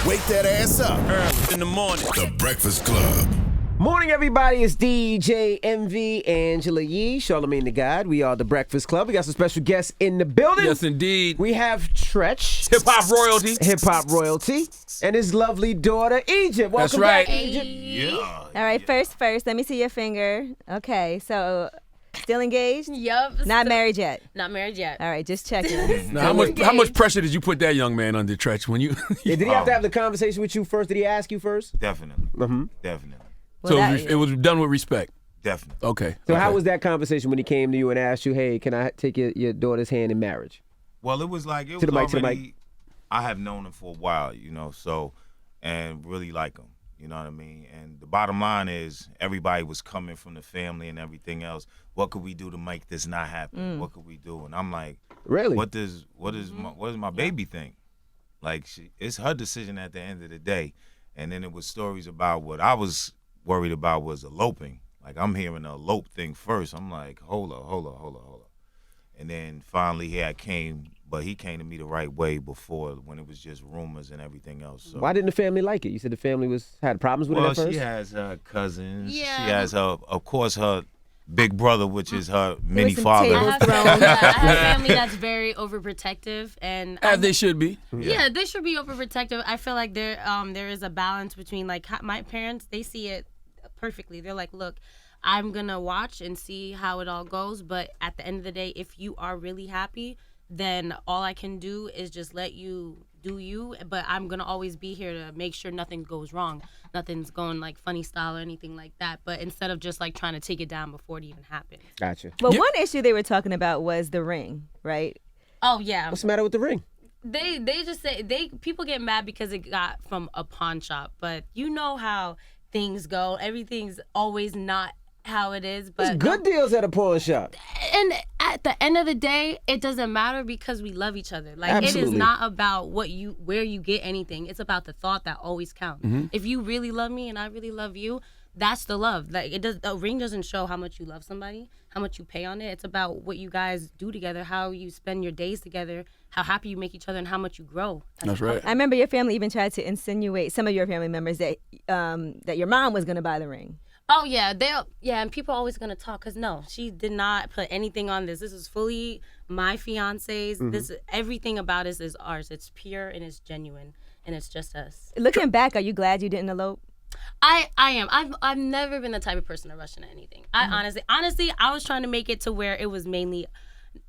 Wake that ass up. Early in the morning. The Breakfast Club. Morning, everybody. It's DJ MV, Angela Yee, Charlamagne the God. We are the Breakfast Club. We got some special guests in the building. Yes, indeed. We have Treach, Hip hop royalty, and his lovely daughter, Egypt. Welcome That's right. back, Egypt. Yeah. All right, first, let me see your finger. Okay, so still engaged? Yup. Not married yet? Not married yet. All right, just checking. Now, how much pressure did you put that young man under, Treach, when you? Yeah, did he have to have the conversation with you first? Did he ask you first? Definitely. Mm-hmm. Definitely. So Well, it was done with respect. Definitely. Okay. So how was that conversation when he came to you and asked you, hey, can I take your daughter's hand in marriage? Well, it was like, To the mic. I have known him for a while, so, and really like him, you know what I mean? And the bottom line is everybody was coming from the family and everything else. What could we do to make this not happen? What could we do? And I'm like, Really? what does my baby think? Like, it's her decision at the end of the day. And then it was stories about what I was worried about was eloping. Like, I'm hearing the elope thing first. I'm like, hold up. And then finally he came to me the right way before, when it was just rumors and everything else. So. Why didn't the family like it? You said the family had problems with it at first? She has her cousins. Yeah. She has of course, her big brother, which is her mini some father. tables. I have family that's very overprotective, and As they should be. yeah, they should be overprotective. I feel like there is a balance between, like, my parents, they see it perfectly. They're like, look, I'm gonna watch and see how it all goes, but at the end of the day, if you are really happy, then all I can do is just let you do you, but I'm gonna always be here to make sure nothing goes wrong, nothing's going like funny style or anything like that, but instead of just like trying to take it down before it even happens. Gotcha. Well, one issue they were talking about was the ring, right? Oh yeah, What's the matter with the ring? they just say people get mad because it got from a pawn shop, but you know how things go, everything's always not how it is, but There's good deals at a pawn shop. and at the end of the day, it doesn't matter because we love each other. Like, Absolutely. it is not about where you get anything. It's about the thought that always counts. If you really love me and I really love you, that's the love. Like, a ring doesn't show how much you love somebody, how much you pay on it. It's about what you guys do together, how you spend your days together, how happy you make each other, and how much you grow. That's right. I remember your family even tried to insinuate, some of your family members, that your mom was going to buy the ring. Oh yeah, and people are always gonna talk, because no, she did not put anything on this. This is fully my fiance's. This, everything about us is ours. It's pure and it's genuine, and it's just us. Looking back, are you glad you didn't elope? I am. I've never been the type of person to rush into anything. I honestly, I was trying to make it to where it was mainly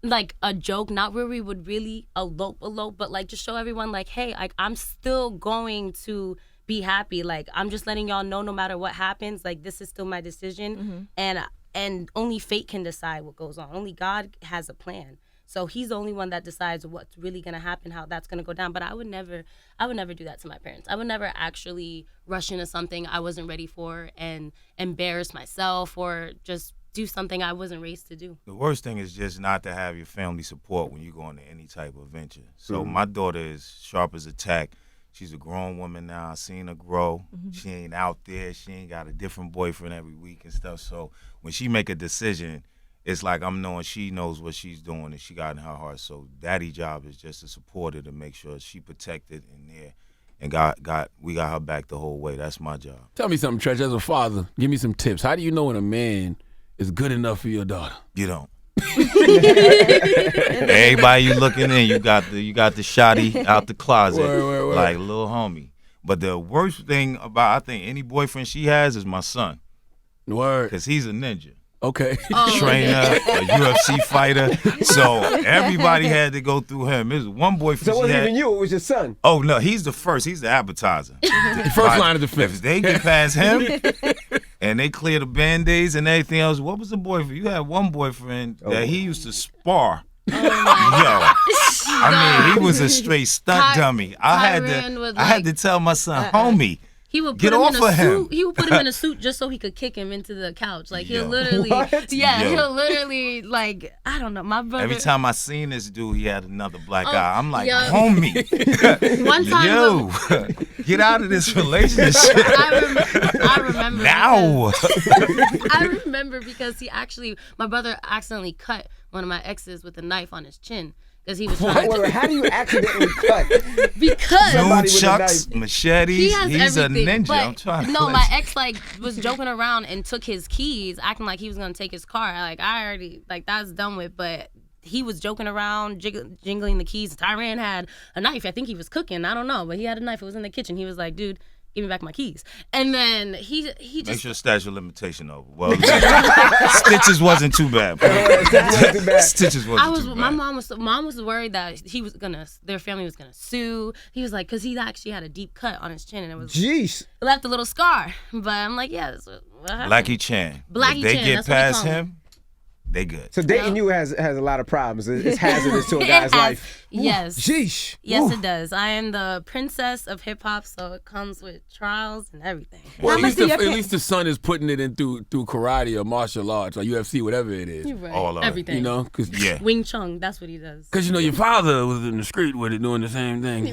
like a joke, not where we would really elope, but like just show everyone, like, hey, like, I'm still going to be happy. Like, I'm just letting y'all know, no matter what happens, like, this is still my decision, and only fate can decide what goes on. Only God has a plan. So he's the only one that decides what's really gonna happen, how that's gonna go down. But I would never do that to my parents. I would never actually rush into something I wasn't ready for and embarrass myself or just do something I wasn't raised to do. The worst thing is just not to have your family support when you go into any type of venture. So my daughter is sharp as a tack. She's a grown woman now. I seen her grow. She ain't out there. She ain't got a different boyfriend every week and stuff. So when she make a decision, it's like I'm knowing she knows what she's doing and she got in her heart. So daddy's job is just to support her, to make sure she protected in there, and we got her back the whole way. That's my job. Tell me something, Treach, as a father. Give me some tips. How do you know when a man is good enough for your daughter? You don't. Everybody you looking in, you got the shotty out the closet, Word. like little homie. But the worst thing about, I think, any boyfriend she has is my son, Word. because he's a ninja. Okay. Trainer, a UFC fighter. So everybody had to go through him. There's one boyfriend. So it she wasn't had, even you, it was your son. Oh no, he's the first. He's the appetizer. First line of defense. If they get past him and they clear the band-aids and everything else, what was the boyfriend? You had one boyfriend that he used to spar. Yo, I mean, he was a straight stunt dummy. I had to tell my son, homie. He would Get put him off in a of him. suit. He would put him in a suit just so he could kick him into the couch. Like, he'll Yo. literally, What? yeah, Yo. he'll literally, like, I don't know. My brother. Every time I seen this dude, he had another black eye. I'm like, yo. homie, One time, yo, get out of this relationship I remember. now. I remember because my brother accidentally cut one of my exes with a knife on his chin. because he was trying Wait, how do you accidentally cut? because Somebody with a Nunchucks, knife. machetes. he has He's everything. a ninja. But I'm trying to no, let my you- ex like was joking around and took his keys, acting like he was gonna take his car. Like I already like that's done with, but he was joking around, jingling the keys. Tyran had a knife. I think he was cooking. I don't know, but he had a knife. It was in the kitchen. He was like, dude, give me back my keys. And then he Make just sure statute of limitation over. Well, Stitches wasn't too bad. Stitches wasn't I was too my bad. mom was worried that their family was gonna sue. He was like, because he actually had a deep cut on his chin and it Jeez. left a little scar. But I'm like, yeah, that's what happened. Blackie Chan. Blackie if they Chan, get that's what we past call him. him, they good. So dating you has a lot of problems. It's hazardous to a It guy's has- life. Yes. Sheesh. Yes, Ooh. it does. I am the princess of hip hop, so it comes with trials and everything. Well, at much least, do the, your at pa- least the son is putting it in through karate or martial arts or UFC, whatever it is. You're right. All of it. Everything. You know, because Yeah. Wing Chun, that's what he does. you know your father was in the street with it doing the same thing. Yo,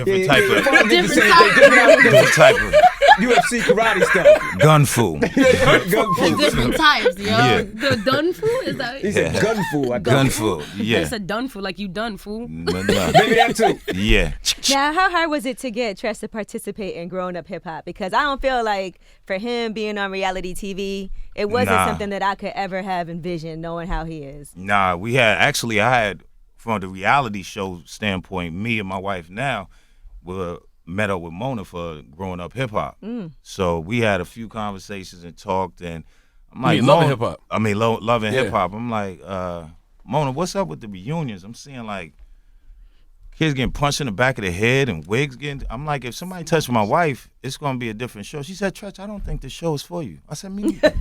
Different type of different types. different type of UFC karate stuff. gun fu. Gun fu. Different types, yo. Yeah. The done fool is that? He said gun fu. I Gun think. fu. Yeah. It's a done fool, like you done fool. No. Maybe that too. Yeah. Now, how hard was it to get Treach to participate in growing up hip hop? Because I don't feel like for him being on reality TV, it wasn't Nah. something that I could ever have envisioned knowing how he is. Nah, I had from the reality show standpoint, me and my wife now met up with Mona for growing up hip hop. So we had a few conversations and talked, and I'm like, mean loving Mona- hip hop? I mean, loving Yeah. hip hop. I'm like, Mona, what's up with the reunions? I'm seeing like kids getting punched in the back of the head and wigs getting. I'm like, if somebody touched my wife, it's gonna be a different show. She said, Treach, I don't think the show is for you. I said, me neither.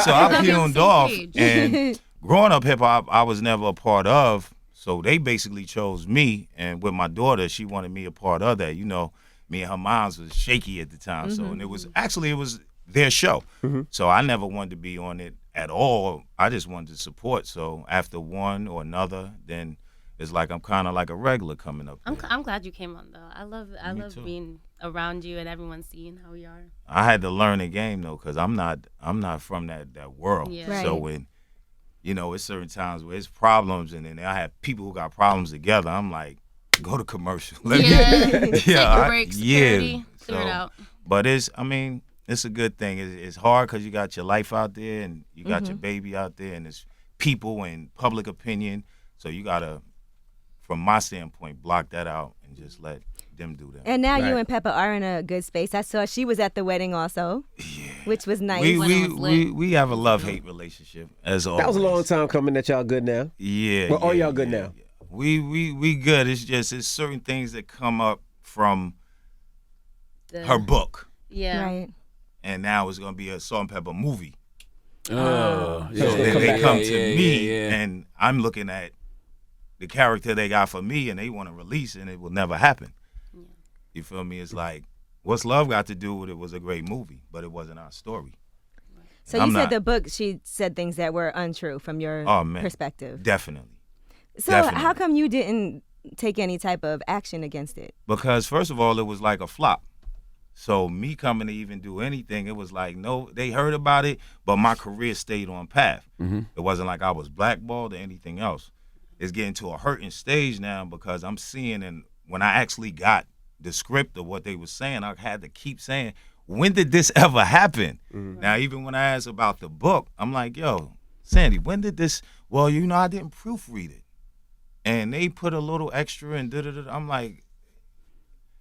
So I peeled off, and growing up hip hop, I was never a part of. So they basically chose me, and with my daughter, she wanted me a part of that. You know, me and her moms was shaky at the time, so and it was their show. So I never wanted to be on it at all. I just wanted to support. So after one or another, then it's like I'm kind of like a regular coming up. I'm glad you came on though. I love too. being around you and everyone seeing how we are. I had to learn the game though, cause I'm not from that world. Yeah. Right. So when it's certain times where it's problems, and then I have people who got problems together. I'm like, go to commercial. Let me- Take a I- break, yeah. security, clear it So, out. But it's a good thing. It's hard because you got your life out there and you got your baby out there, and it's people and public opinion. So you gotta, from my standpoint, block that out and just let them do that. And now you Right. and Pepa are in a good space. I saw she was at the wedding also, which was nice. We have a love-hate relationship as always. That was a long time coming that y'all good now. Yeah. But are yeah, y'all good yeah, now? yeah. We good. It's certain things that come up from her book, Yeah. Right. and now it's gonna be a Salt and Pepper movie. Oh, yeah, So they come to yeah, me, yeah, yeah. and I'm looking at the character they got for me, and they want to release it, and it will never happen. You feel me? It's like, what's love got to do with it? Was a great movie, but it wasn't our story. So I'm you said not- the book, she said things that were untrue from your Oh, man. perspective. Definitely. So definitely. how come you didn't take any type of action against it? Because first of all, it was like a flop. So me coming to even do anything, it was like, no, they heard about it, but my career stayed on path. It wasn't like I was blackballed or anything else. It's getting to a hurting stage now because I'm seeing, and when I actually got the script of what they were saying, I had to keep saying, when did this ever happen? Now, even when I asked about the book, I'm like, yo, Sandy, when did this? Well, I didn't proofread it. And they put a little extra and da-da-da. I'm like,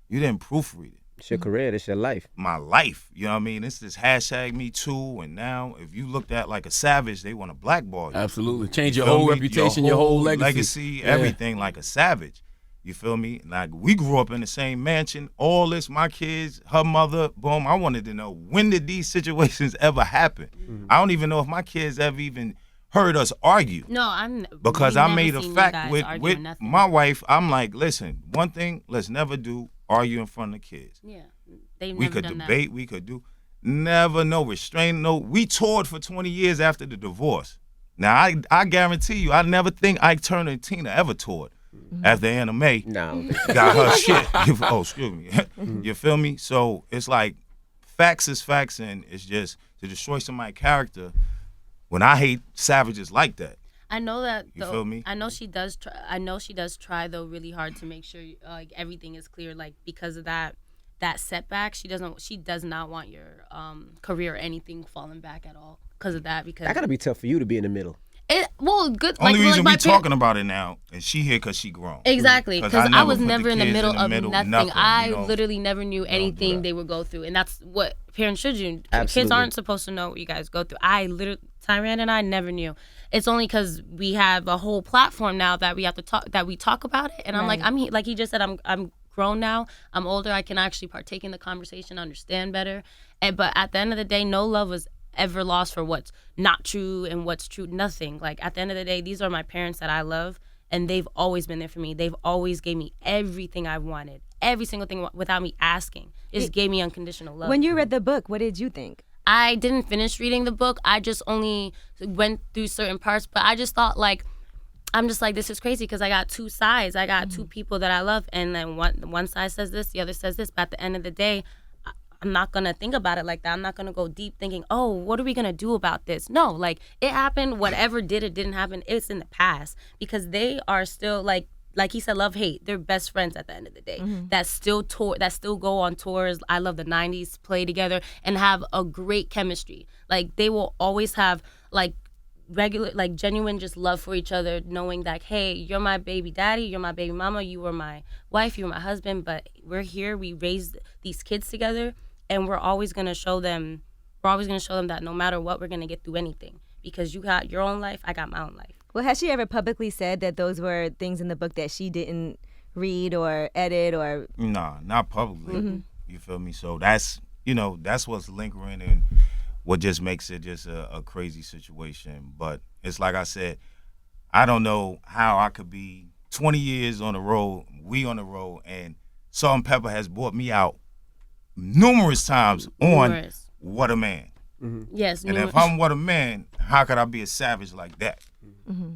you didn't proofread it. It's your career. It's your life. My life, you know what I mean? It's this hashtag Me Too, and now if you looked at like a savage, they want to blackball you. Absolutely. Change You your feel whole me? reputation, your whole legacy. Yeah. Everything like a savage. You feel me? Like we grew up in the same mansion, all this, my kids, her mother, boom. I wanted to know, when did these situations ever happen? I don't even know if my kids ever even heard us argue. No, I'm Because we I never made a seen you fact guys with arguing nothing. my wife. I'm like, listen, one thing, let's never do argue in front of the kids. Yeah, they've We never could done debate, we could do, never, no restraint, no. We toured for 20 years after the divorce. Now, I guarantee you, I never think Ike Turner and Tina ever toured after Anna Mae No. got her shit. Excuse me. You feel me? So it's like, facts is facts, and it's just to destroy somebody's character. When I hate savages like that. I know that. You feel me? I know she does. I know she does try though really hard to make sure like everything is clear. Like because of that setback, she does not want your career or anything falling back at all because of that. Because That gotta be tough for you to be in the middle. Good. Only like, reason like we talking about it now is she here because she grown. Exactly, because I was never in the middle of nothing. I literally never knew anything they would go through, and that's what parents should do. Absolutely. Kids aren't supposed to know what you guys go through. Tyran and I never knew. It's only because we have a whole platform now that we have to talk about it, and I'm like, like he just said, I'm grown now. I'm older. I can actually partake in the conversation, understand better. But at the end of the day, no love was ever lost for what's not true and what's true. Nothing. Like at the end of the day, these are my parents that I love, and they've always been there for me. They've always gave me everything I wanted, every single thing without me asking. Just gave me unconditional love. When you read the book, what did you think? I didn't finish reading the book. I just only went through certain parts, but I just thought I'm just like, this is crazy because I got two sides. I got two people that I love, and then one side says this, the other says this. But at the end of the day, I'm not going to think about it like that. I'm not going to go deep thinking, oh, what are we going to do about this? No, like it happened, whatever didn't happen, it's in the past because they are still like he said, love, hate. They're best friends at the end of the day. That still go on tours. I love the 90s, play together and have a great chemistry. Like they will always have like regular, like genuine just love for each other, knowing that, hey, you're my baby daddy, you're my baby mama, you were my wife, you were my husband, but we're here, we raised these kids together. And we're always gonna show them that no matter what, we're gonna get through anything because you got your own life, I got my own life. Well, has she ever publicly said that those were things in the book that she didn't read or edit or? Nah, not publicly. You feel me? So that's what's lingering and what just makes it just a crazy situation. But it's like I said, I don't know how I could be 20 years on the road, and Salt and Pepa has brought me out numerous times on What a Man. Yes. And if I'm What a Man, how could I be a savage like that?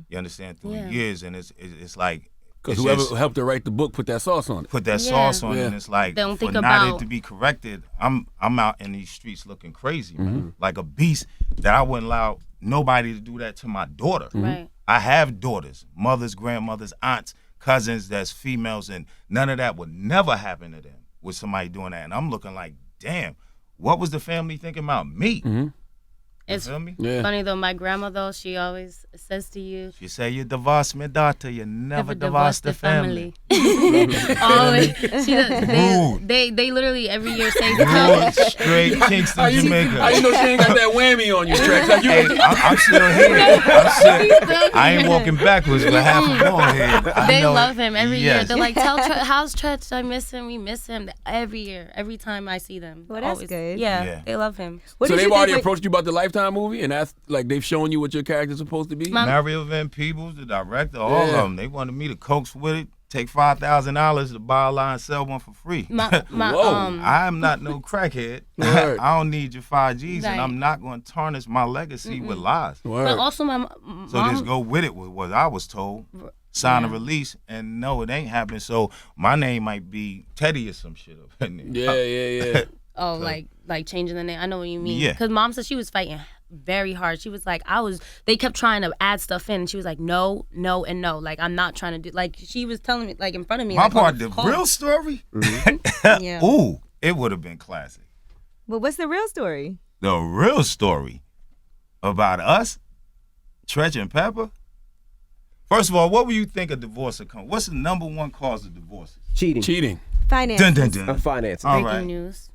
You understand? Through the years, and it's like because whoever helped her write the book put that sauce on it. Put that sauce on it, and it's like for not it to be corrected, I'm out in these streets looking crazy, man. Like a beast that I wouldn't allow nobody to do that to my daughter. Right. I have daughters, mothers, grandmothers, aunts, cousins that's females, and none of that would never happen to them with somebody doing that. And I'm looking like, damn, what was the family thinking about me? It's feel me? funny though, my grandma though, she always says to you, she say, you divorce my daughter, you never divorce the family. Always. They literally every year say straight Kingston, Jamaica. How you know she ain't got that whammy on you, Treach? Like Hey, I'm still here. I ain't walking backwards with half a ball head. They love him every year. They're like, how's Treach? I miss him. We miss him every year. Every time I see them. Well, that's always. good. Yeah, they love him. So they've already approached you about the Lifetime movie, and that's like they've shown you what your character's supposed to be? Mario Van Peebles, the director, all of them. They wanted me to coax with it, take $5,000 to buy a line, sell one for free. Whoa. I'm not no crackhead. I don't need your 5Gs, and I'm not going to tarnish my legacy with lies. But also my mom. So just go with it with what I was told. Sign a release, and no, it ain't happening. So my name might be Teddy or some shit up in there. Yeah. Oh, like changing the name. I know what you mean. Yeah. Because mom said she was fighting very hard. She was like, they kept trying to add stuff in. And she was like, no, and no. Like, I'm not trying to do, like, she was telling me, like, in front of me. My like, part, the real story? Yeah. Ooh, it would have been classic. Well, what's the real story? The real story about us, Treach and Pepa. First of all, what would you think a divorce would come? What's the number one cause of divorces? Cheating. Finance. Dun, dun, dun. Finance. All Breaking right. news.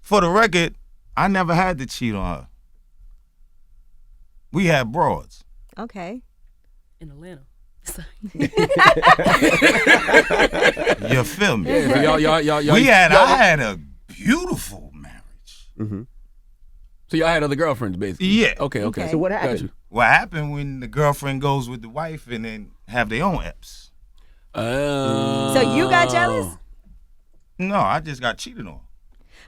For the record, I never had to cheat on her. We had broads. Okay. In Atlanta. You feel me? Yeah, y'all, I had a beautiful marriage. So y'all had other girlfriends, basically? Yeah. Okay. So what happened? Got you. What happened when the girlfriend goes with the wife and then have their own eps? So you got jealous? No, I just got cheated on.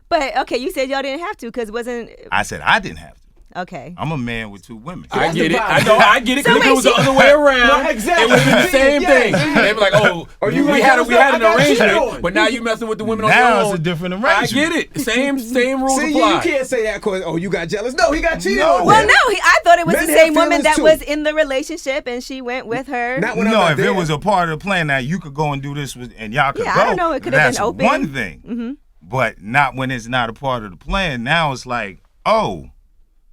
But, okay, you said y'all didn't have to because wasn't... I said I didn't have to. Okay. I'm a man with 2 women. I That's get the it. problem. I know. I get it. Because So if it was the wait, other way around, No, exactly. it would have been the same Yeah, thing. yeah. They'd be like, "Oh, Or you we like, had "Yo, an I got cheated arrangement, on." but now you messing with the women on your Now own." it's a different I arrangement. get it. Same rules See, apply. you can't say that because you got jealous. No, he got cheated No. on. Well, then. no, I thought it was Men the have same woman feelings that too. was in the relationship and she went with her. Not when I'm No, not if there. it was a part of the plan, now you could go and do this with, and y'all could Yeah, go. I don't know, it could have That's been open. one thing. But not when it's not a part of the plan. Now it's like, oh,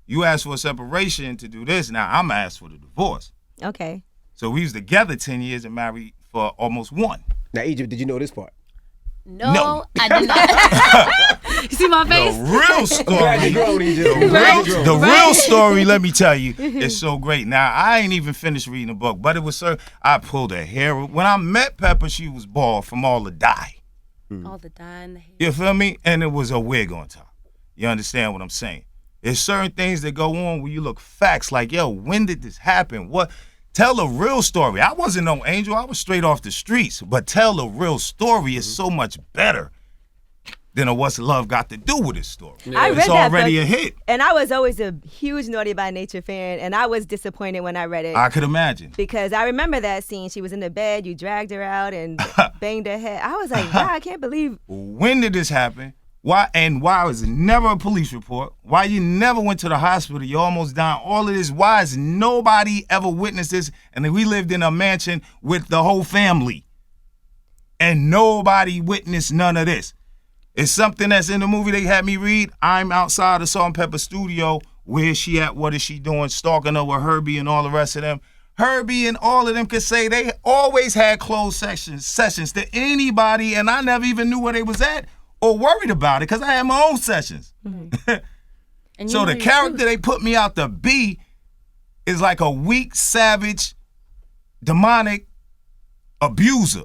you asked for a separation to do this. Now I'm asked for the divorce. Okay. So we was together 10 years and married for almost 1. Now, Egypt, did you know this part? No, I did not. You see my The face? real Glad you story. grown, Egypt. Right? The real story, let me tell you, is so great. Now, I ain't even finished reading the book, but it was I pulled her hair. When I met Pepa, she was bald from all the dye. All the dye in the hair. You feel me? And it was a wig on top. You understand what I'm saying? There's certain things that go on where you look facts like, yo, when did this happen? What? Tell a real story. I wasn't no angel. I was straight off the streets. But tell a real story is so much better than a what's love got to do with this story. I read It's that already book, a hit. and I was always a huge Naughty by Nature fan, and I was disappointed when I read it. I could imagine. Because I remember that scene. She was in the bed, you dragged her out and banged her head. I was like, wow, I can't believe. When did this happen? Why was never a police report? Why you never went to the hospital? You almost died. All of this. Why has nobody ever witnessed this? And then we lived in a mansion with the whole family, and nobody witnessed none of this. It's something that's in the movie they had me read. I'm outside the Salt and Pepper studio. Where is she at? What is she doing? Stalking her with Herbie and all the rest of them. Herbie and all of them could say they always had closed sessions to anybody, and I never even knew where they was at or worried about it because I had my own sessions. And you So know the your character truth. they put me out to be is like a weak, savage, demonic abuser.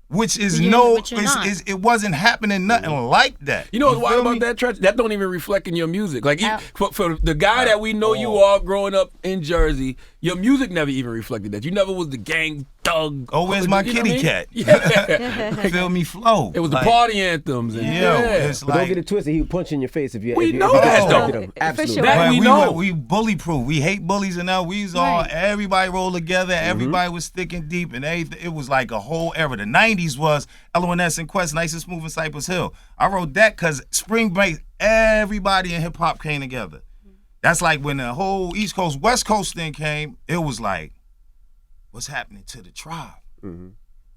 Which is You're- no, but you're not. it wasn't happening nothing like that. You know what's wild feel about me? that, Treach? That don't even reflect in your music. Like Ow. for the guy that we know you are growing up in Jersey, your music never even reflected that. You never was the gang thug. Oh, where's my you know kitty what I mean? cat? Yeah. Feel me flow. It was the Like, party anthems. And, Yo, it's But don't like get it twisted. He would punch in your face if you. We if you, know if you that, disrespected though. him. For Absolutely. sure. That But we we know. we bully proof. We hate bullies and now we was all Right. everybody rolled together. Everybody was thick and deep and everything. It was like a whole era. The 90s was LONS and Quest, Nicest Move in Cypress Hill. I wrote that because Spring Break, everybody in hip hop came together. That's like when the whole East Coast, West Coast thing came, it was like, what's happening to the tribe?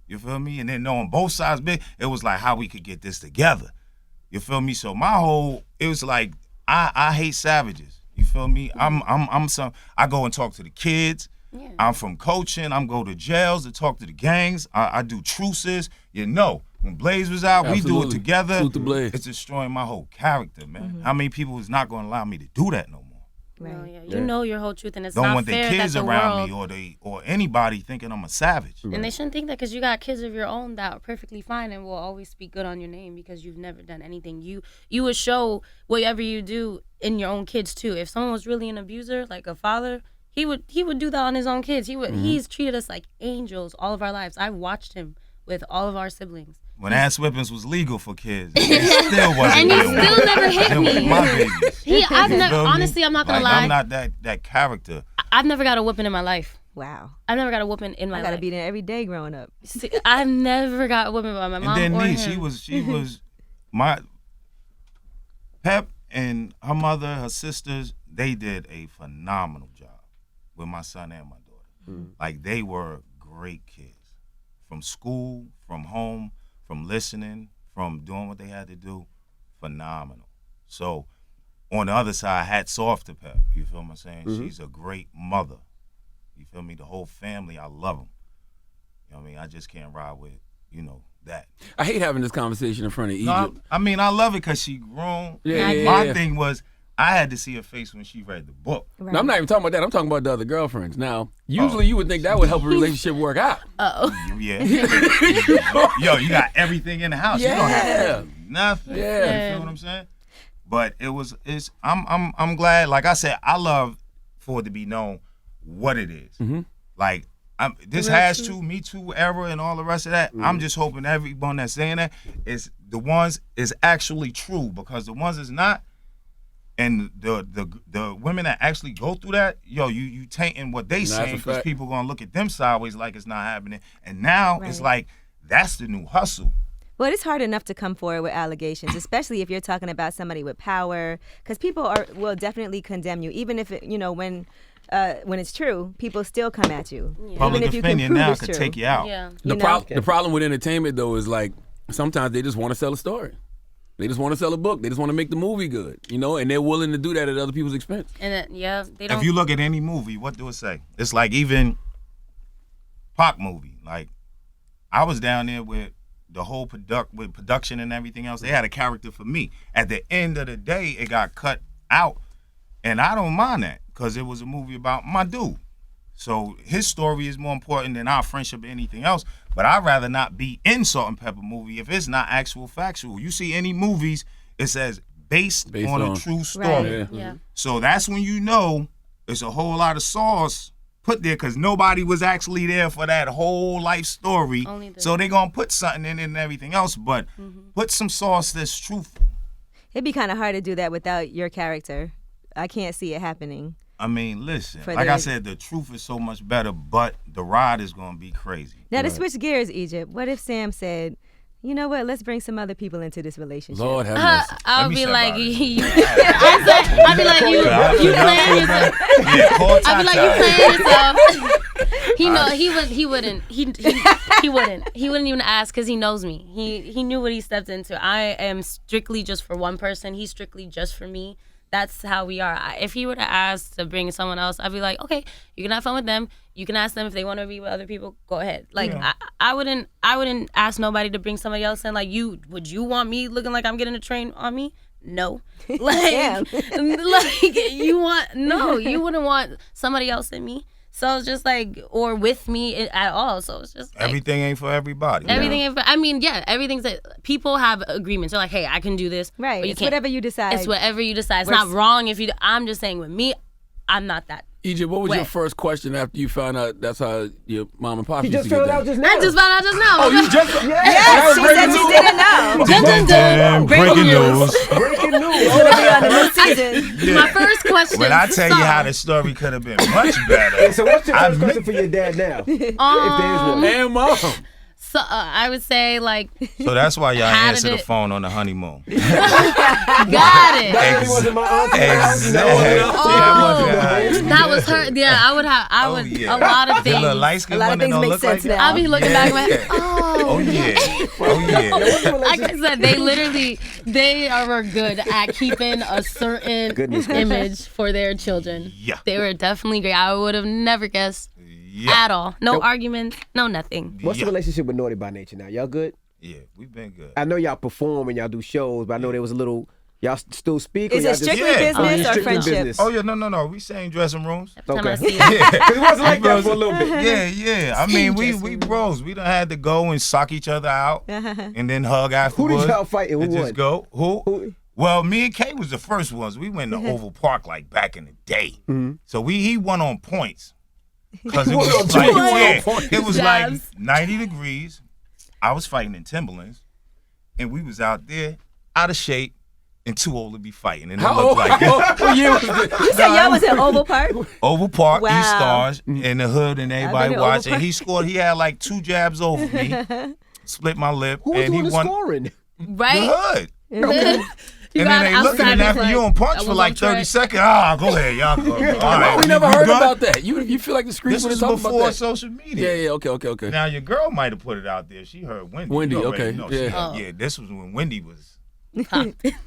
You feel me? And then knowing both sides big, it was like how we could get this together. You feel me? So my whole, it was like, I hate savages. You feel me? I go and talk to the kids. Yeah. I'm from coaching. I'm go to jails to talk to the gangs. I do truces. You know, when Blaze was out, we do Absolutely. it together. Salute to Blaze. It's destroying my whole character, man. How many people is not going to allow me to do that no more? No, yeah. You know your whole truth, and it's Don't not want fair their kids that the around world. me or anybody thinking I'm a savage. And they shouldn't think that because you got kids of your own that are perfectly fine and will always speak good on your name because you've never done anything. You would show whatever you do in your own kids too. If someone was really an abuser, like a father, he would do that on his own kids. He's treated us like angels all of our lives. I've watched him with all of our siblings. When ass whippings was legal for kids, it still wasn't And he legal. still never hit Them was me. my babies. I've You never feel me? honestly, I'm not gonna Like, lie. I'm not that character. I've never got a whooping in my life. Wow. I've never got a whooping in my I got to life. be there every day growing up. See, I've never got a whooping by my mom And then or me, him. she was my Pep and her mother, her sisters, they did a phenomenal job with my son and my daughter. Like they were great kids. From school, from home, from listening, from doing what they had to do, phenomenal. So on the other side, hats off to Pep. You feel what I'm saying? She's a great mother. You feel me? The whole family, I love them. You know what I mean? I just can't ride with, that. I hate having this conversation in front of No, Egypt. I love it because she grown. Yeah, My thing was, I had to see her face when she read the book. Right. No, I'm not even talking about that. I'm talking about the other girlfriends. Now, usually you would think that would help a relationship work out. Yeah. Yo, you got everything in the house. You don't have to do nothing. Yeah. You feel what I'm saying? But I'm glad. Like I said, I love for it to be known what it is. Like this #, Me Too era and all the rest of that. I'm just hoping everyone that's saying that is the ones is actually true, because the ones that's not, And the women that actually go through that, yo, you tainting what they saying because people gonna look at them sideways like it's not happening. And now it's like that's the new hustle. Well, it's hard enough to come forward with allegations, especially if you're talking about somebody with power, because people will definitely condemn you, even if when it's true, people still come at you. Yeah. Public even if opinion you can prove now it's could true. take you out. Yeah. The problem with entertainment though is like sometimes they just want to sell a story. They just want to sell a book. They just want to make the movie good, and they're willing to do that at other people's expense. And they don't. If you look at any movie, what do it say? It's like even Pac movie. Like I was down there with the whole production and everything else. They had a character for me. At the end of the day, it got cut out, and I don't mind that because it was a movie about my dude. So his story is more important than our friendship or anything else. But I'd rather not be in Salt and Pepper movie if it's not actual factual. You see any movies, it says based on a true story. Right. Yeah. So that's when you know it's a whole lot of sauce put there because nobody was actually there for that whole life story. So they're going to put something in it and everything else, but put some sauce that's truthful. It'd be kind of hard to do that without your character. I can't see it happening. I mean, listen, like I said, the truth is so much better, but the ride is going to be crazy. Now, to switch gears, Egypt, what if Sam said, you know what, let's bring some other people into this relationship? Lord have mercy. I'll be like, I'd be like, you playing yourself. I'd be like, you playing yourself. He wouldn't even ask because he knows me. He knew what he stepped into. I am strictly just for one person. He's strictly just for me. That's how we are. If he were to ask to bring someone else, I'd be like, okay, you can have fun with them. You can ask them if they want to be with other people. Go ahead. Like I wouldn't ask nobody to bring somebody else in. Like would you want me looking like I'm getting a train on me? No. Like you wouldn't want somebody else in me. So it's just like, or with me at all. So it's just like, everything ain't for everybody. Everything ain't for, I mean, yeah, everything's, people have agreements. They're like, hey, I can do this. Right. But you It's can't. whatever you decide. It's whatever you decide. It's not wrong if you, I'm just saying with me, I'm not that. Egypt, what was your first question after you found out that's how your mom and pop You used just to get found down? out just now. I just found out just now. Oh, you just... Yes, she said you didn't know. Breaking news. Breaking news. It's going to be on the new season. My first question. When I tell you how the story could have been much better. So what's your first question for your dad now? If there is one. And mom. So I would say like. So that's why y'all How answer did the it- phone on the honeymoon. Got it. That really wasn't my auntie. That was her. Yeah, I would have. I would. yeah. A lot of The little things. light-skinned A lot one of that things don't make look like sense that? now. I'll be looking back like, Oh yeah. Like I said, they are good at keeping a certain image for their children. Yeah. They were definitely great. I would have never guessed Yeah. at all. No arguments, no nothing. What's the relationship with Naughty by Nature now? Y'all good? Yeah, we've been good. I know y'all perform and y'all do shows, but I know there was a little. Y'all still speak? Is or y'all it strictly Yeah. business or strictly friendship? business? Oh yeah, no. We same dressing rooms. Every time I Okay. see it. It wasn't like that for a little bit. Yeah. I mean, we bros. We done had to go and sock each other out and then hug Who afterwards. did y'all fight and who And won? just go. Who? Who? Well, me and Kay was the first ones. We went to Oval Park like back in the day. So he won on points. Because it Won on was like, points. it was like Jabs. 90 degrees. I was fighting in Timberlands. And we was out there, out of shape, and too old to be fighting. And it How looked old? like What year was it? You said y'all was in Oval Park? Oval Park, Wow. East Stars, in the hood, and everybody been to Oval watching. Park. He scored. He had like 2 jabs over me, split my lip, Who was and he doing the won scoring? the Right? hood. You And got then they looking, outside and the after flag. you on punch I for was like on 30 track. seconds, go ahead, y'all go. All right, We never you heard good? about that. You feel like the streets This would was have talked about before that. social media. Yeah, okay. Now your girl might have put it out there. She heard Wendy. Wendy, You already okay, know. yeah. Yeah, this was when Wendy was Huh.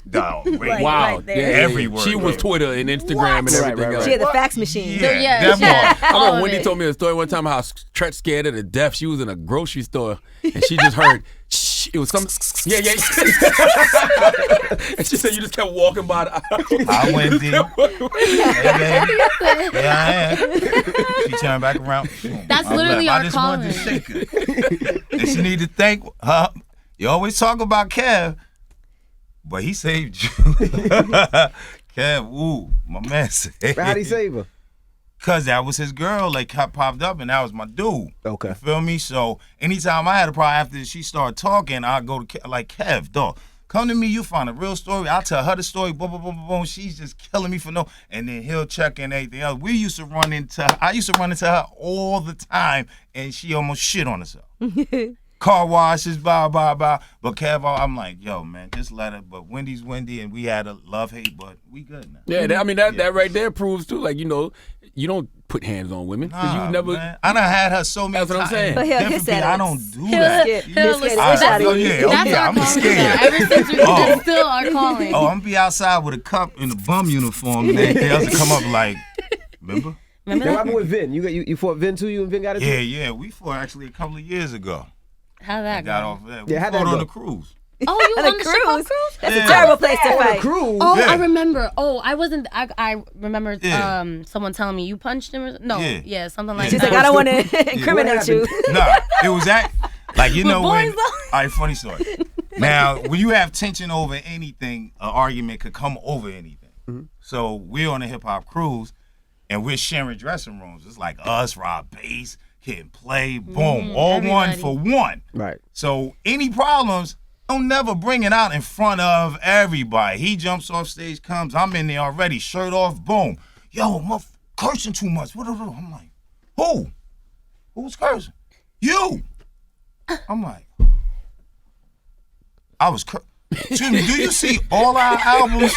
dog. Right. Wow. there. Yeah. Everywhere. She was Twitter and Instagram and everything Right. else. She had the fax machine. Yeah, Yeah. that part. I All remember of Wendy it. told me a story one time how Treach scared her to death. She was in a grocery store and she just heard shh. It was some yeah. And she said you just kept walking by the aisle. Hi, Wendy. Hey, baby. Yeah, I am. She turned back around. Boom, That's I literally left. our I just wanted to calling. shake her. And she need to thank her. You always talk about Kev, but he saved you. Kev, woo, my man saved. How'd he save her? Cause that was his girl, like popped up, and that was my dude. Okay. You feel me? So anytime I had a problem after she started talking, I'd go to like Kev, dog. Come to me, you find a real story. I'll tell her the story. Boom, boom, boom, boom, boom. She's just killing me for no. And then he'll check in everything else. I used to run into her all the time, and she almost shit on herself. Car washes, blah, blah, blah. But Kev, I'm like, yo, man, just let her. But Wendy's Wendy, and we had a love-hate, but we good now. Yeah, that right there proves, too, like, you know, you don't put hands on women. 'Cause you never. Man. I done had her so many That's what I'm times. saying. But he'll say I don't do that. I'm scared. Ever since we just still are calling. Oh, I'm gonna be outside with a cup in a bum uniform, and everything else will come up like, remember? What happened with Vin? You fought Vin too? You and Vin got it? Yeah. We fought actually a couple of years ago. How'd that Got go? off of that. Yeah, We how'd that fought on go? a cruise. Oh, you On on a the ship on cruise? cruise? That's a terrible place to fight. Cruise. Oh, Yeah. I remember. Oh, I wasn't. I remember. Yeah. Someone telling me you punched him. Or, no, Yeah. something like She's that. like, I don't want to incriminate you. Nah, it was that. Like, you know when. boys, All right, funny story. Now, when you have tension over anything, an argument could come over anything. Mm-hmm. So we're on a hip hop cruise, and we're sharing dressing rooms. It's like us, Rob Bass, Kid and Play, boom, all everybody. one for one. Right. So any problems, don't never bring it out in front of everybody. He jumps off stage, comes, I'm in there already, shirt off, boom. Yo, I'm cursing too much. What? I'm like, who? Who's cursing? You. I'm like, I was excuse me, do you see all our albums?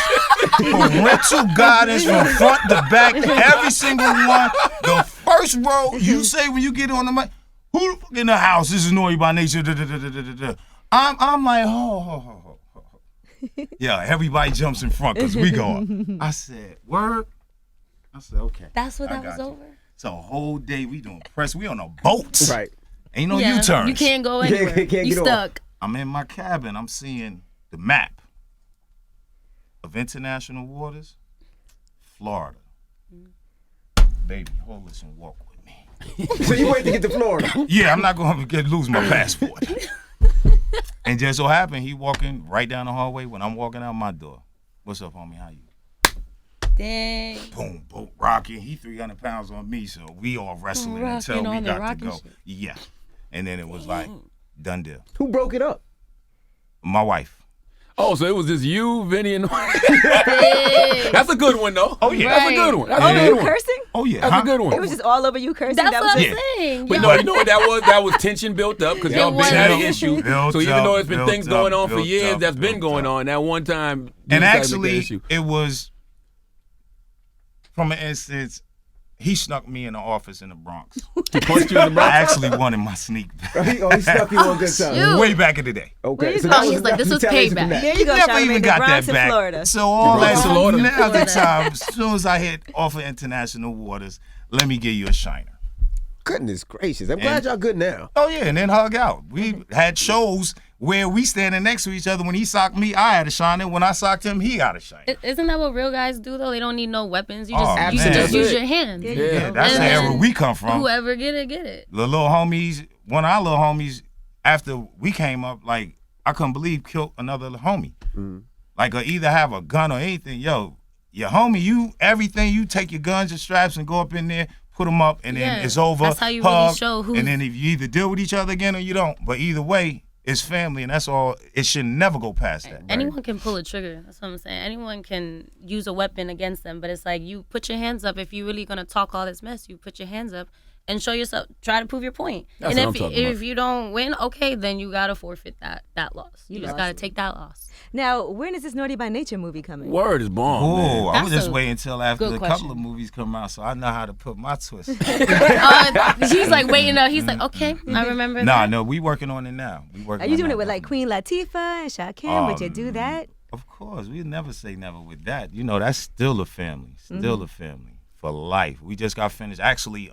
Parental guidance from front to back, every single one. The first row, you say when you get on the mic, who the fuck in the house? This is Naughty by Nature. Da, da, da, da, da, da. I'm like, ho. Yeah, everybody jumps in front because we go up. I said, word? I said, okay. That's what I that was got you. over. So a whole day we doing press. We on a boat. Right. Ain't no Yeah, U-turns. you can't go anywhere. can't you get off. stuck. I'm in my cabin. I'm seeing the map of international waters, Florida. Baby, hold this and walk with me. So you wait to get to Florida. Yeah, I'm not going to lose my passport. And just so happened, he walking right down the hallway when I'm walking out my door. What's up, homie? How you? Dang. Boom, boat rocking. He 300 pounds on me, so we all wrestling until Rocking we on the got to rocking go. shit. Yeah. And then it was like, done deal. Who broke it up? My wife. Oh, so it was just you, Vinny, and That's a good one, though. Oh, yeah. That's a good one. That's Oh, a you good one. cursing? Oh, yeah. That's a good one. It was just all over you cursing. That's that what was I'm it. saying. But Yo. no, you know what that was tension built up because y'all was. been had an issue. Built So even up, though it's been built things up, going on for built years, up, that's been built going up. on. That one time, you And decided to make actually, that issue. it was, from an instance, he snuck me in the office in the Bronx. He punched you in the I Bronx. actually wanted my sneak back. He snuck you on good time. Shoot. Way back in the day. Okay. He's that he's like, this was retaliation from payback. that. There you go, Never Charlamagne, even the got Bronx that in back. Florida. So all Bronx, that, Florida. now the time, as soon as I hit off of international waters, let me give you a shiner. Goodness gracious. I'm glad y'all good now. Oh yeah, and then hug out. We had shows where we standing next to each other. When he socked me, I had a shiner. When I socked him, he got a shiner. Isn't that what real guys do though? They don't need no weapons. You Oh, just man. you just That's use it. your hands. Yeah, that's And the era then we come from. Whoever get it. The little homies, one of our little homies, after we came up, like, I couldn't believe killed another homie. Like, either have a gun or anything. Yo, your homie, everything, you take your guns and straps and go up in there, put them up, and then Yeah, it's over. that's how you really hug, show who's- And then if you either deal with each other again or you don't. But either way, it's family, and that's all. It should never go past that. Anyone can pull a trigger. That's what I'm saying. Anyone can use a weapon against them, but it's like you put your hands up. If you're really gonna talk all this mess, you put your hands up and show yourself. Try to prove your point. That's and what I'm talking if you don't win, okay, then you gotta forfeit that loss. You just gotta take that loss. Now, when is this Naughty by Nature movie coming? Word is bomb. Oh, man. I was That's just a waiting until after good a question. couple of movies come out, so I know how to put my twist. He's like waiting up. He's like, okay, I remember. Nah, that. no, we working on it now. We working. Are you on doing that it with right like now. Queen Latifah and Shakim? Would you do that? Of course, we never say never with that. You know, that's still a family, still a family for life. We just got finished. Actually,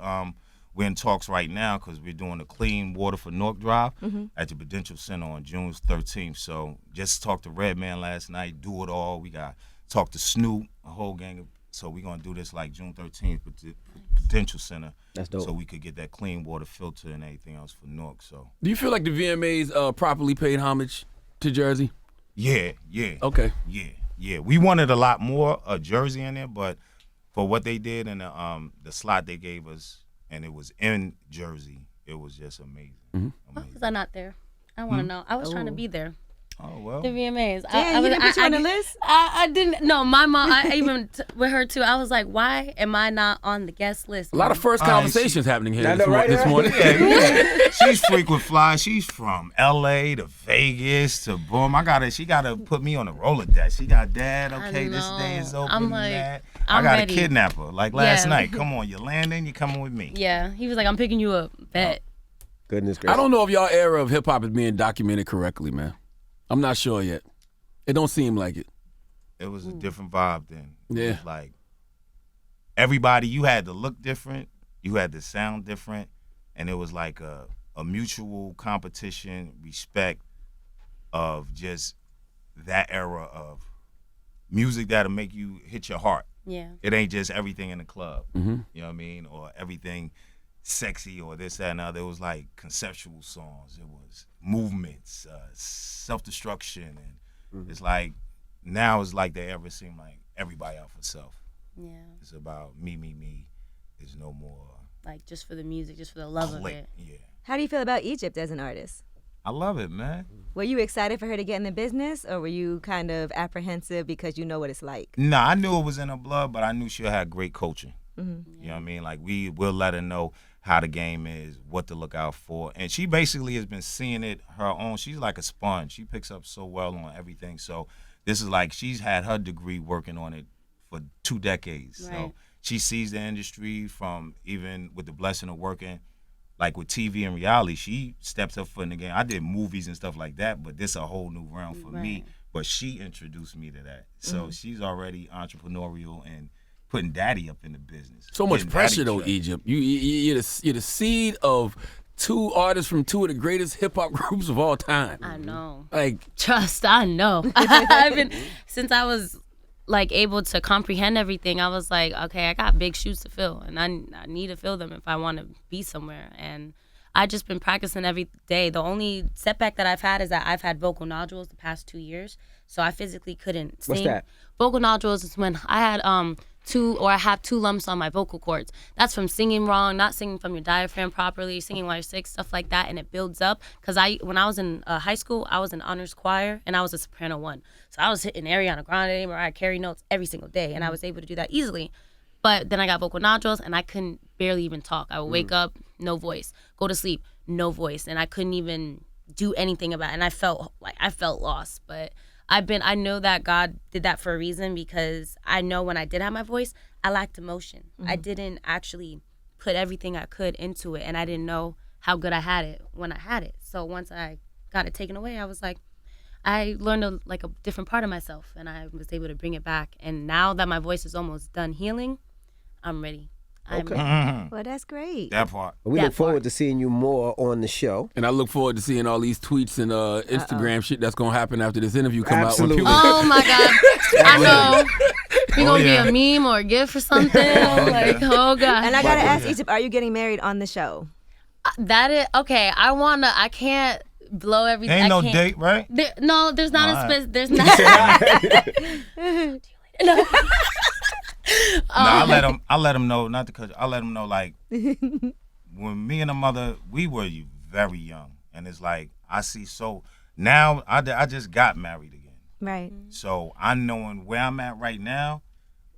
we're in talks right now because we're doing a Clean Water for Newark Drive at the Prudential Center on June 13th. So just talked to Redman last night. Do it all. We got talked to Snoop, a whole gang of. So we're gonna do this like June 13th at the Prudential Center. That's dope. So we could get that clean water filter and everything else for Newark. So Do you feel like the VMAs properly paid homage to Jersey? yeah. Okay. Yeah. We wanted a lot more Jersey in there, but for what they did and the slot they gave us, and it was in Jersey, it was just amazing. Why was I not there? I want to know. I was trying to be there. Oh well. The VMAs. Damn, you didn't put you on the list? I didn't. No, my mom. I even with her too. I was like, why am I not on the guest list? A lot of first conversations happening here this morning. Yeah. She's frequent fly. She's from L.A. to Vegas to boom. She gotta put me on the Rolodex. She got dad. Okay, this day is open. I'm like, I I'm gotta ready. kidnap her. Like last night. Come on, you're landing. You're coming with me. Yeah, he was like, I'm picking you up. Bet. Goodness gracious. I don't know if y'all era of hip hop is being documented correctly, man. I'm not sure yet. It don't seem like it. It was a different vibe then. It Yeah. was like everybody, you had to look different, you had to sound different, and it was like a mutual competition, respect of just that era of music that'll make you hit your heart. Yeah. It ain't just everything in the club. Mm-hmm. You know what I mean? Or everything sexy or this, that, and the other. It was like conceptual songs. It was movements, self-destruction. And it's like, now it's like they ever seem like everybody out for self. Yeah. It's about me. There's no more Like just for the music, just for the love of click. it. Yeah. How do you feel about Egypt as an artist? I love it, man. Were you excited for her to get in the business, or were you kind of apprehensive because you know what it's like? Nah, I knew it was in her blood, but I knew she'll have great coaching. Mm-hmm. You know what I mean? Like, we'll let her know how the game is, what to look out for. And she basically has been seeing it her own. She's like a sponge. She picks up so well on everything. So this is like, she's had her degree working on it for 2 decades. Right. So she sees the industry from, even with the blessing of working, like with TV and reality, she steps her foot in the game. I did movies and stuff like that, but this a whole new realm for me. But she introduced me to that. So she's already entrepreneurial and putting daddy up in the business. So much Getting pressure, daddy though, check. Egypt. You're the seed of 2 artists from 2 of the greatest hip-hop groups of all time. I know. Like, Trust, I know. I've been, since I was like able to comprehend everything, I was like, okay, I got big shoes to fill, and I need to fill them if I want to be somewhere. And I just been practicing every day. The only setback that I've had is that I've had vocal nodules the past 2 years, so I physically couldn't sing. What's that? Vocal nodules is when I had I have 2 lumps on my vocal cords. That's from singing wrong, not singing from your diaphragm properly, singing while you're sick, stuff like that, and it builds up. Because when I was in high school, I was in honors choir, and I was a soprano 1. So I was hitting Ariana Grande, Mariah Carey notes every single day, and I was able to do that easily. But then I got vocal nodules, and I couldn't barely even talk. I would wake up, no voice. Go to sleep, no voice. And I couldn't even do anything about it. And I felt lost. But I know that God did that for a reason, because I know when I did have my voice, I lacked emotion. I didn't actually put everything I could into it, and I didn't know how good I had it when I had it. So once I got it taken away, I was like, I learned a different part of myself, and I was able to bring it back. And now that my voice is almost done healing, I'm ready. Okay. Well, that's great. That part. We That look forward part. to seeing you more on the show. and I look forward to seeing all these tweets and Instagram shit that's gonna happen after this interview come Absolutely. out. Oh my God. I know. We gonna yeah. be a meme or a GIF or something. Oh God. And I gotta ask Egypt, are you getting married on the show? That is okay. I can't blow everything. Ain't I no can't, date, right? No, there's not All right. there's not. I let him know, not because I let him know, like, when me and the mother, we were very young, and it's like, I see, so now I just got married again. Right. So I knowing where I'm at right now,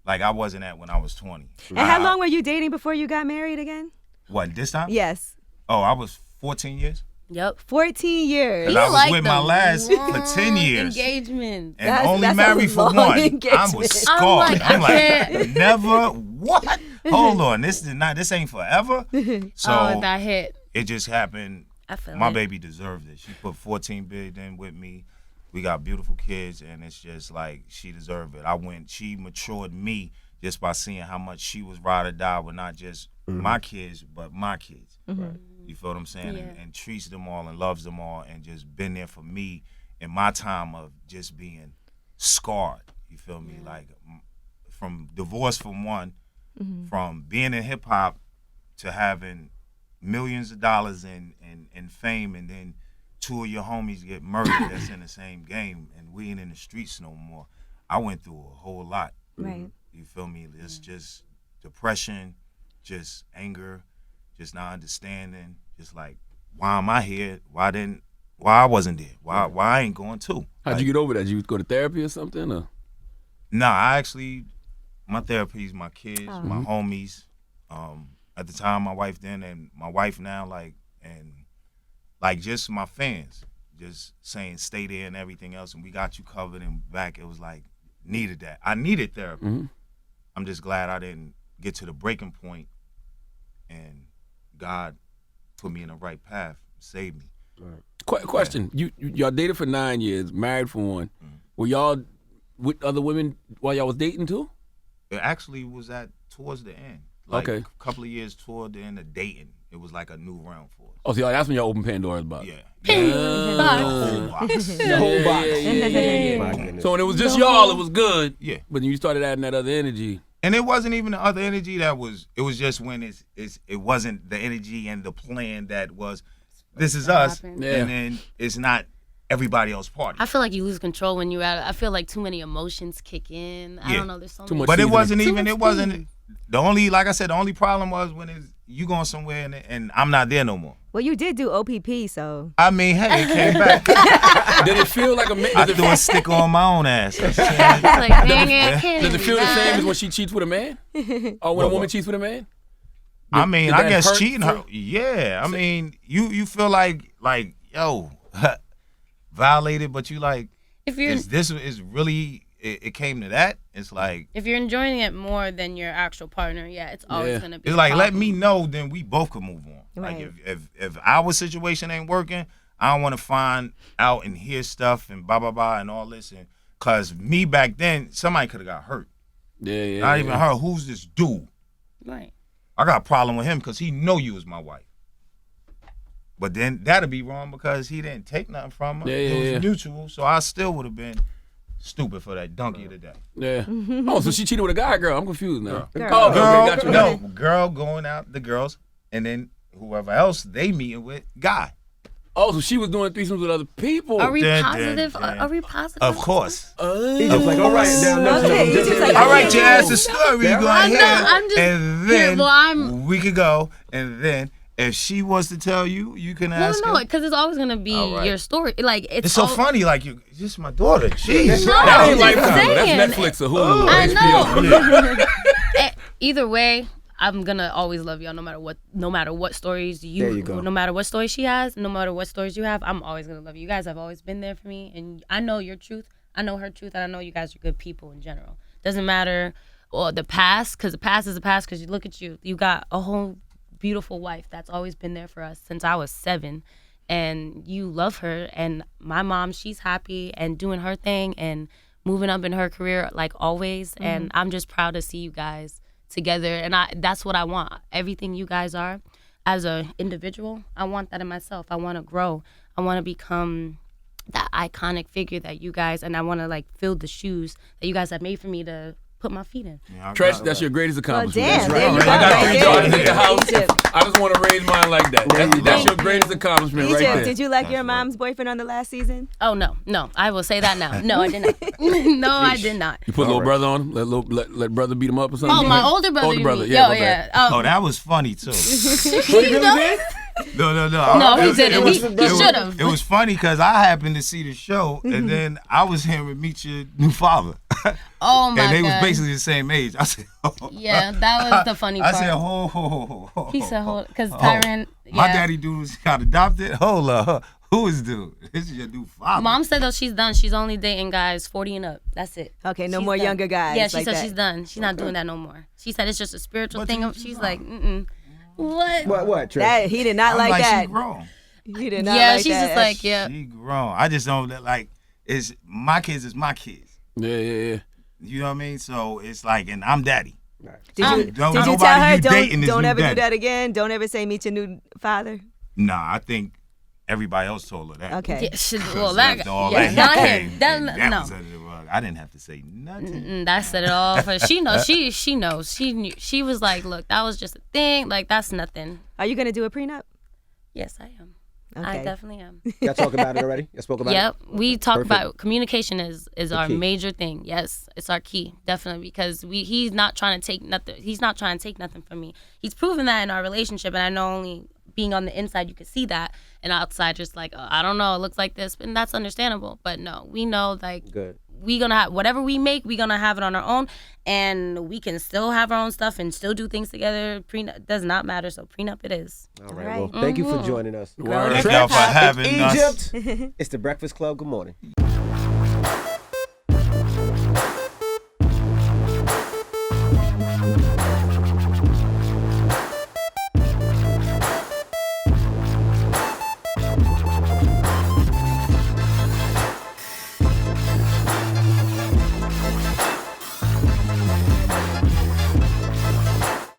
like I wasn't at when I was 20. And how long were you dating before you got married again? What, this time? Yes. Oh, I was 14 years. Yep. 14 years. And I was with my them last for long 10 years. Engagement. And only that's a married for long 1. I engagement. was scarred. I'm like, I can't. Never, what? Hold on, this ain't forever. So That hit. it just happened. I feel My it. baby deserved it. She put 14 bid in with me. We got beautiful kids, and it's just like, she deserved it. She matured me just by seeing how much she was ride or die with not just my kids, but my kids. You feel what I'm saying? Yeah. And treats them all and loves them all, and just been there for me in my time of just being scarred. You feel me? Like, from divorce from 1, from being in hip hop to having millions of dollars in fame, and then 2 of your homies get murdered that's in the same game, and we ain't in the streets no more. I went through a whole lot. Right. You feel me? It's just depression, just anger, just not understanding, just like, why am I here? Why didn't why I wasn't there. Why I ain't going too. How'd you get over that? Did you go to therapy or something? Or? Nah, my therapy is my kids, my homies. At the time, my wife then, and my wife now, and just my fans, just saying stay there and everything else, and we got you covered and back. It was like, needed that. I needed therapy. Mm-hmm. I'm just glad I didn't get to the breaking point, and God put me in the right path, saved me. Right. Question: y'all dated for 9 years, married for 1. Mm-hmm. Were y'all with other women while y'all was dating too? It actually was towards the end. A couple of years toward the end of dating, it was like a new round for us. Oh, so that's when y'all opened Pandora's box. Yeah. The whole box. The whole box. Yeah. So when it was just y'all, it was good. Yeah. But then you started adding that other energy. And it wasn't even the other energy it was just when it wasn't the energy and the plan that was, this is us, and then it's not everybody else party. I feel like you lose control when you're at. I feel like too many emotions kick in. I don't know. There's so much. But it wasn't even. It wasn't. The only, like I said, the only problem was when you going somewhere and I'm not there no more. Well, you did do OPP, so. I mean, hey, it came back. Did it feel like I threw a sticker on my own ass. It's like, dang it, I can't Does it feel the do same that. as when she cheats with a man? Or when a woman cheats with a man? I mean, Did I that guess hurt cheating her. Yeah, I mean, you feel like yo, violated, but you like, If you're is really it came to that. It's like, if you're enjoying it more than your actual partner, it's always gonna be. it's a like, let problem. me know, then we both could move on. Right. Like if our situation ain't working, I don't want to find out and hear stuff and blah blah blah and all this, and cause me back then somebody could have got hurt. Yeah. Not even her. Who's this dude? Right. I got a problem with him because he know you was my wife. But then that'd be wrong because he didn't take nothing from her. It was mutual, so I still would have been stupid for that donkey of the day. Yeah. Oh, so she cheated with a guy or girl? I'm confused now. Girl. Oh, okay, got you. No, girl going out, the girls, and then whoever else they meeting with, guy. Oh, so she was doing threesomes with other people. Are we Dun, positive? dun, dun. Are we positive? Of course. He's just like, all right, now, Okay, he's just like, All right, you asked the story. Yeah, Go right. ahead. I'm just and then here. we could go, and then if she wants to tell you, you can ask No, her. because it's always gonna be All right. your story. Like It's so funny, like you, this is my daughter. Jeez. No, That I'm ain't just Lifetime, though. saying. That's Netflix or Hulu. I HBO. know. Either way, I'm gonna always love y'all, no matter what stories There you go. no matter what story she has, no matter what stories you have. I'm always gonna love you. You guys have always been there for me, and I know your truth. I know her truth, and I know you guys are good people in general. Doesn't matter the past, because the past is the past. Because you look at you, you got a whole beautiful wife that's always been there for us since I was 7, and you love her. And my mom, she's happy and doing her thing and moving up in her career like always. And I'm just proud to see you guys together, and that's what I want. Everything you guys are as a individual, I want that in myself. I want to grow. I want to become that iconic figure that you guys, and I want to like fill the shoes that you guys have made for me to put my feet in. Treach, that's your greatest accomplishment. damn, That's there you right. go. I got Right 3 there. daughters in the house. Egypt. I just want to raise mine like that. That's your greatest accomplishment right Egypt, there. did you like your mom's boyfriend on the last season? Oh no, I will say that now. No, I did not. No, I did not. You put little brother on him? Let brother beat him up or something? Oh, my older brother. Older you brother, mean? yeah, Yo, my yeah. bad. Oh, that was funny too. You know? No. No, he didn't. He It should have. was funny because I happened to see the show, and then I was here with Meet Your New Father. Oh my And they was God. basically the same age. I said, oh. Yeah, that was the funny I part. said, ho. He said, hold, because Tyron. My yeah. daddy dude got adopted. Hold up. Who is dude? This is your new father. Mom said though she's done. She's only dating guys 40 and up. That's it. Okay, no She's more done. younger guys. Yeah, she like said that. she's done. She's not doing that no more. She said it's just a spiritual But thing. you- She's like, what? What, Trey? That he did not I'm like like, that. she grown. He did not Yeah, like she's that. just like, yeah. She grown. I just don't like, it's my kids is my kids. Yeah. You know what I mean? So it's like, and I'm daddy. Did you Don't tell nobody her you dating is don't new ever do daddy. that again? Don't ever say meet your new father. Nah, I think everybody else told her that. Okay. Yeah, well, that, After all yeah, that, not he him. came, That, and that no. was under the rug. I didn't have to say nothing. That said it all. For she knows. She knows. She knew. She was like, look, that was just a thing. Like that's nothing. Are you gonna do a prenup? Yes, I am. Okay. I definitely am. Y'all talk about it already? Y'all spoke about Yep, it? we talk Perfect. about communication is our key. major thing. Yes, it's our key, definitely, because he's not trying to take nothing. He's not trying to take nothing from me. He's proven that in our relationship, and I know only being on the inside, you can see that, and outside, just like, oh, I don't know, it looks like this, and that's understandable. But no, we know, like, Good. we gonna have whatever we make, we gonna have it on our own, and we can still have our own stuff and still do things together. Prenup does not matter, so prenup it is. All right. Well, thank you for joining us. Word. Thank y'all for having us. Egypt. It's the Breakfast Club. Good morning.